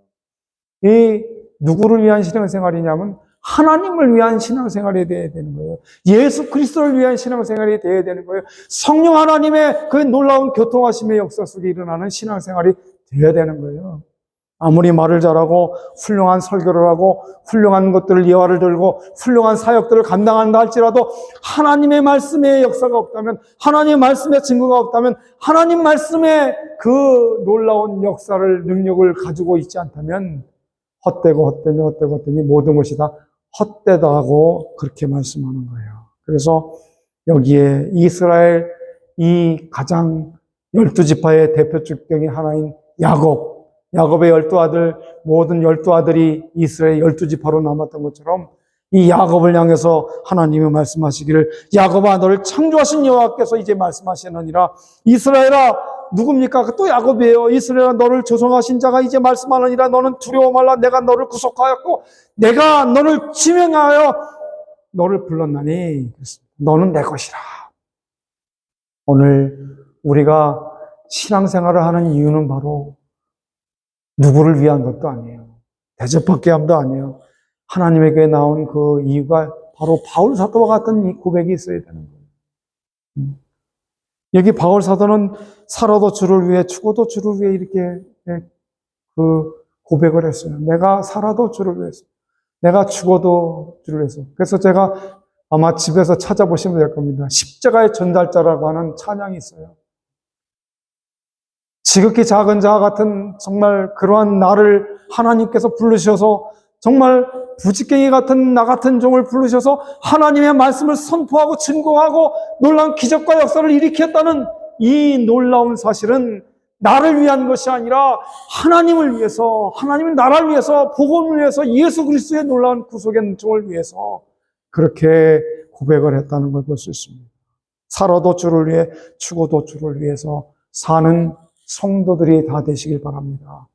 Speaker 1: 이 누구를 위한 신앙생활이냐면 하나님을 위한 신앙생활이 되어야 되는 거예요. 예수 그리스도를 위한 신앙생활이 되어야 되는 거예요. 성령 하나님의 그 놀라운 교통하심의 역사 속에 일어나는 신앙생활이 되어야 되는 거예요. 아무리 말을 잘하고 훌륭한 설교를 하고 훌륭한 것들을 예화를 들고 훌륭한 사역들을 감당한다 할지라도 하나님의 말씀의 역사가 없다면, 하나님의 말씀의 증거가 없다면, 하나님 말씀의 그 놀라운 역사를, 능력을 가지고 있지 않다면 헛되니 모든 것이 다 헛되다 하고 그렇게 말씀하는 거예요. 그래서 여기에 이스라엘 이 가장 12지파의 대표 축경이 하나인 야곱의 12아들, 모든 12아들이 이스라엘 12지파로 남았던 것처럼 이 야곱을 향해서 하나님이 말씀하시기를, 야곱아, 너를 창조하신 여호와께서 이제 말씀하시느니라. 이스라엘아, 누굽니까? 또 야곱이에요. 이스라엘아, 너를 조성하신 자가 이제 말씀하느니라. 너는 두려워 말라. 내가 너를 구속하였고 내가 너를 지명하여 너를 불렀나니 너는 내 것이라. 오늘 우리가 신앙생활을 하는 이유는 바로 누구를 위한 것도 아니에요. 대접받게 함도 아니에요. 하나님에게 나온 그 이유가 바로 바울 사도와 같은 이 고백이 있어야 되는 거예요. 여기 바울 사도는 살아도 주를 위해, 죽어도 주를 위해 이렇게 그 고백을 했어요. 내가 살아도 주를 위해서, 내가 죽어도 주를 위해서. 그래서 제가 아마 집에서 찾아보시면 될 겁니다. 십자가의 전달자라고 하는 찬양이 있어요. 지극히 작은 자 같은 정말 그러한 나를 하나님께서 부르셔서, 정말 부지깽이 같은 나 같은 종을 부르셔서 하나님의 말씀을 선포하고 증거하고 놀라운 기적과 역사를 일으켰다는 이 놀라운 사실은 나를 위한 것이 아니라 하나님을 위해서, 하나님의 나라를 위해서, 복음을 위해서, 예수 그리스도의 놀라운 구속의 능력을 위해서 그렇게 고백을 했다는 걸 볼 수 있습니다. 살아도 주를 위해, 죽어도 주를 위해서 사는 성도들이 다 되시길 바랍니다.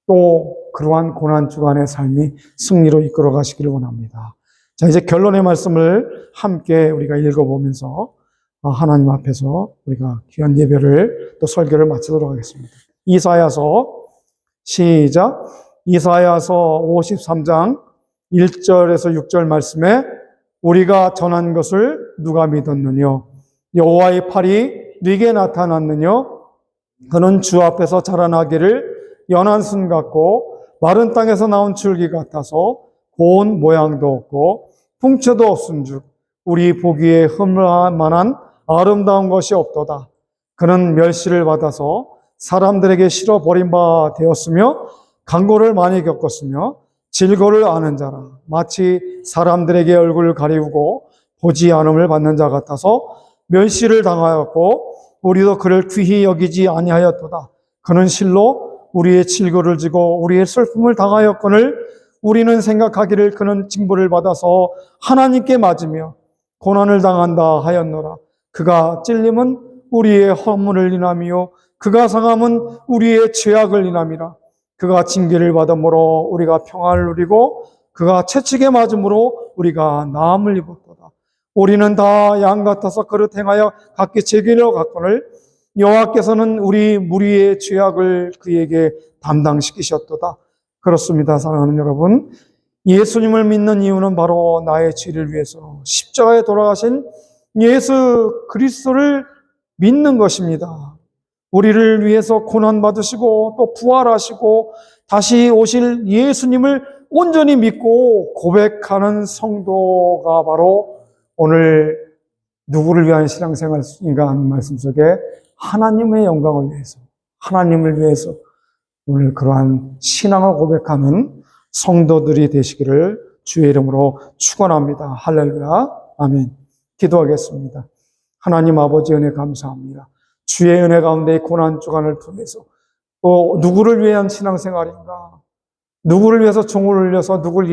Speaker 1: 또 그러한 고난주간의 삶이 승리로 이끌어 가시기를 원합니다. 자, 이제 결론의 말씀을 함께 우리가 읽어보면서 하나님 앞에서 우리가 귀한 예배를 또 설교를 마치도록 하겠습니다. 이사야서 시작. 이사야서 53장 1절에서 6절 말씀에 우리가 전한 것을 누가 믿었느냐? 여호와의 팔이 네게 나타났느냐? 그는 주 앞에서 자라나기를 연한 순 같고 마른 땅에서 나온 줄기 같아서 고운 모양도 없고 풍채도 없은즉 우리 보기에 흠을 만한 아름다운 것이 없도다. 그는 멸시를 받아서 사람들에게 실어 버린 바 되었으며 강고를 많이 겪었으며 질고를 아는 자라. 마치 사람들에게 얼굴을 가리우고 보지 않음을 받는 자 같아서 멸시를 당하였고 우리도 그를 귀히 여기지 아니하였도다. 그는 실로 우리의 질고를 지고 우리의 슬픔을 당하였거늘 우리는 생각하기를 그는 징벌을 받아서 하나님께 맞으며 고난을 당한다 하였노라. 그가 찔림은 우리의 허물을 인함이요 그가 상함은 우리의 죄악을 인함이라. 그가 징계를 받음으로 우리가 평안을 누리고 그가 채찍에 맞음으로 우리가 나음을 입었도다. 우리는 다 양 같아서 그릇 행하여 각기 제길로 갔거늘 여호와께서는 우리 무리의 죄악을 그에게 담당시키셨도다. 그렇습니다. 사랑하는 여러분, 예수님을 믿는 이유는 바로 나의 죄를 위해서 십자가에 돌아가신 예수 그리스도를 믿는 것입니다. 우리를 위해서 고난받으시고 또 부활하시고 다시 오실 예수님을 온전히 믿고 고백하는 성도가 바로 오늘 누구를 위한 신앙생활인가 하는 말씀 속에 하나님의 영광을 위해서, 하나님을 위해서 오늘 그러한 신앙을 고백하는 성도들이 되시기를 주의 이름으로 축원합니다. 할렐루야. 아멘. 기도하겠습니다. 하나님 아버지 은혜 감사합니다. 주의 은혜 가운데 고난 주간을 통해서 또 누구를 위한 신앙생활인가? 누구를 위해서 종을 울려서 누구를